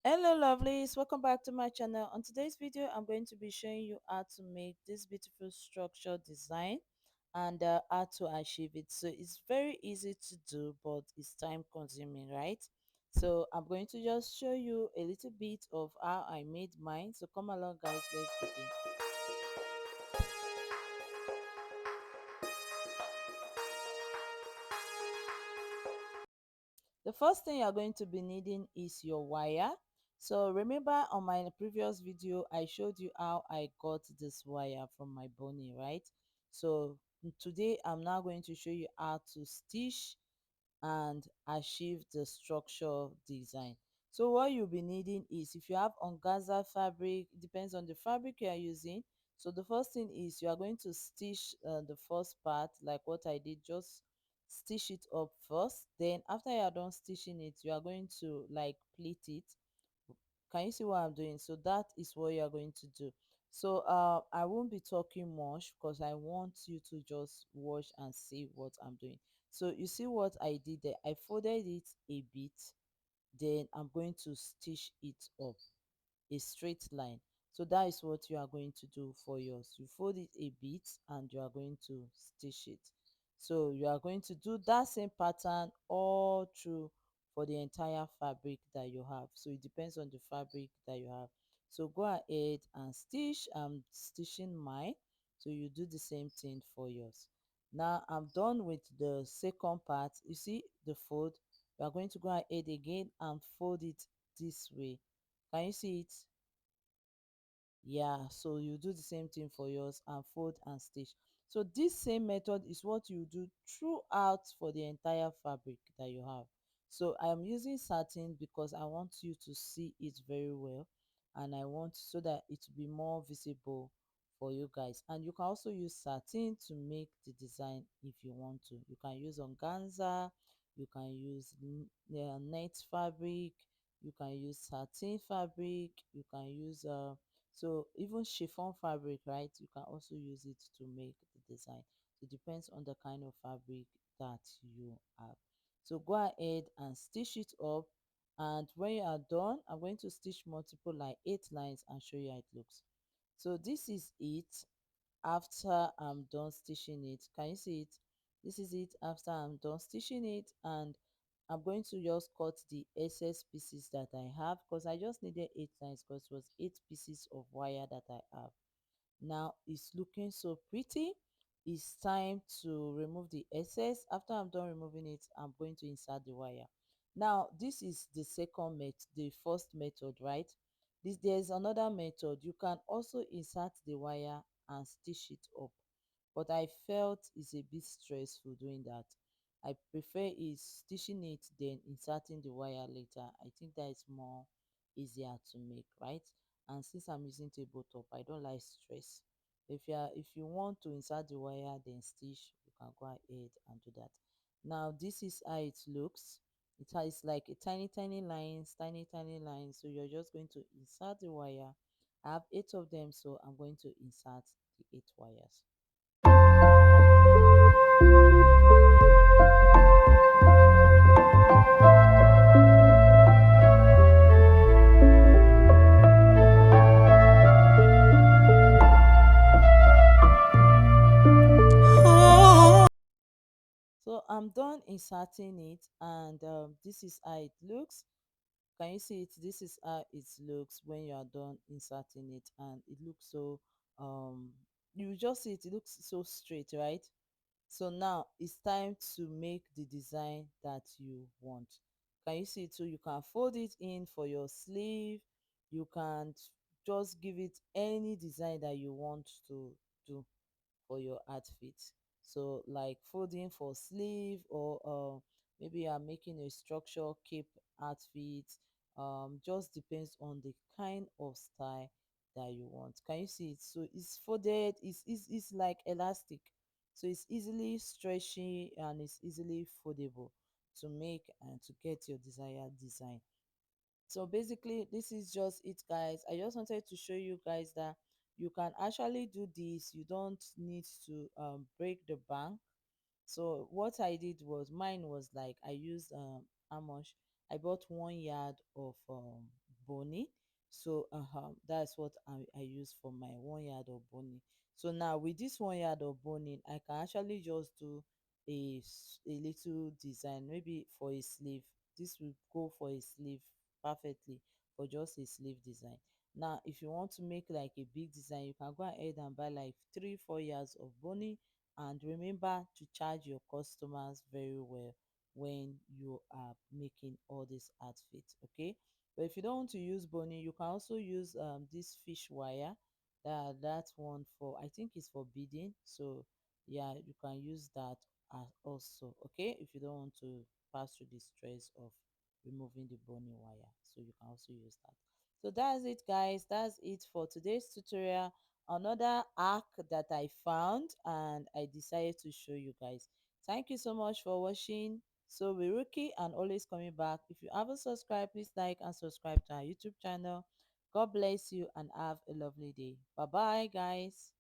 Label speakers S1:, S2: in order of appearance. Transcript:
S1: Hello lovelies, welcome back to my channel. On today's video I'm going to be showing you how to make this beautiful structure design and how to achieve it. So it's very easy to do, but it's time consuming, right? So I'm going to just show you a little bit of how I made mine. So come along guys, let's begin. The first thing you're going to be needing is your wire. So remember on my previous video I showed you how I got this wire from my bunny, right? So today I'm now going to show you how to stitch and achieve the structure design. So what you'll be needing is, if you have organza fabric, it depends on the fabric you are using. So the first thing is you are going to stitch the first part like what I did. Just stitch it up first, then after you are done stitching it, you are going to like pleat it. Can you see what I'm doing? So that is what you are going to do. So I won't be talking much because I want you to just watch and see what I'm doing. So you see what I did there? I folded it a bit, then I'm going to stitch it up a straight line. So that is what you are going to do for yours. You fold it a bit and you are going to stitch it. So you are going to do that same pattern all through for the entire fabric that you have. So it depends on the fabric that you have. So go ahead and stitch. I'm stitching mine, so you do the same thing for yours. Now I'm done with the second part. You see the fold, you are going to go ahead again and fold it this way. Can you see it? Yeah, so you do the same thing for yours and fold and stitch. So this same method is what you do throughout for the entire fabric that you have. So I'm using satin because I want you to see it very well, and I want so that it will be more visible for you guys. And you can also use satin to make the design if you want to. You can use organza, you can use net fabric, you can use satin fabric, you can use so even chiffon fabric, right? You can also use it to make the design. It depends on the kind of fabric that you have. So go ahead and stitch it up, and when you are done, I'm going to stitch multiple like 8 lines and show you how it looks. So this is it after I'm done stitching it. Can you see it? This is it after I'm done stitching it, and I'm going to just cut the excess pieces that I have because I just needed 8 lines because it was 8 pieces of wire that I have. Now it's looking so pretty. It's time to remove the excess. After I'm done removing it, I'm going to insert the wire. Now this is the second method, the first method, right? There's another method. You can also insert the wire and stitch it up, but I felt it's a bit stressful doing that. I prefer is stitching it then inserting the wire later. I think that is more easier to make, right? And since I'm using tabletop, I don't like stress. If you want to insert the wire then stitch, you can go ahead and do that. Now this is how it looks. It has like a tiny lines, tiny lines. So you're just going to insert the wire. I have 8 of them, so I'm going to insert the 8 wires. So I'm done inserting it, and this is how it looks. Can you see it? This is how it looks when you are done inserting it, and it looks so um you just see it, it looks so straight, right? So now it's time to make the design that you want. Can you see it? So you can fold it in for your sleeve. You can just give it any design that you want to do for your outfit. So like folding for sleeve, or maybe you are making a structure cape outfit. Just depends on the kind of style that you want. Can you see it? So it's folded, it's like elastic, so it's easily stretchy and it's easily foldable to make and to get your desired design. So basically this is just it guys. I just wanted to show you guys that you can actually do this. You don't need to break the bank. So what I did was, mine was like I used how much, I bought 1 yard of boning. So that's what I use for my 1 yard of boning. So now with this 1 yard of boning, I can actually just do a little design, maybe for a sleeve. This will go for a sleeve perfectly, for just a sleeve design. Now if you want to make like a big design, you can go ahead and buy like 3 4 yards of boning, and remember to charge your customers very well when you are making all these outfits, okay? But if you don't want to use boning, you can also use this fish wire. That one, for I think it's for beading. So yeah, you can use that also, okay, if you don't want to pass through the stress of removing the boning wire. So you can also use that. So that's it, guys. That's it for today's tutorial. Another hack that I found and I decided to show you guys. Thank you so much for watching. So we're Rookie and always coming back. If you haven't subscribed, please like and subscribe to our YouTube channel. God bless you and have a lovely day. Bye bye, guys.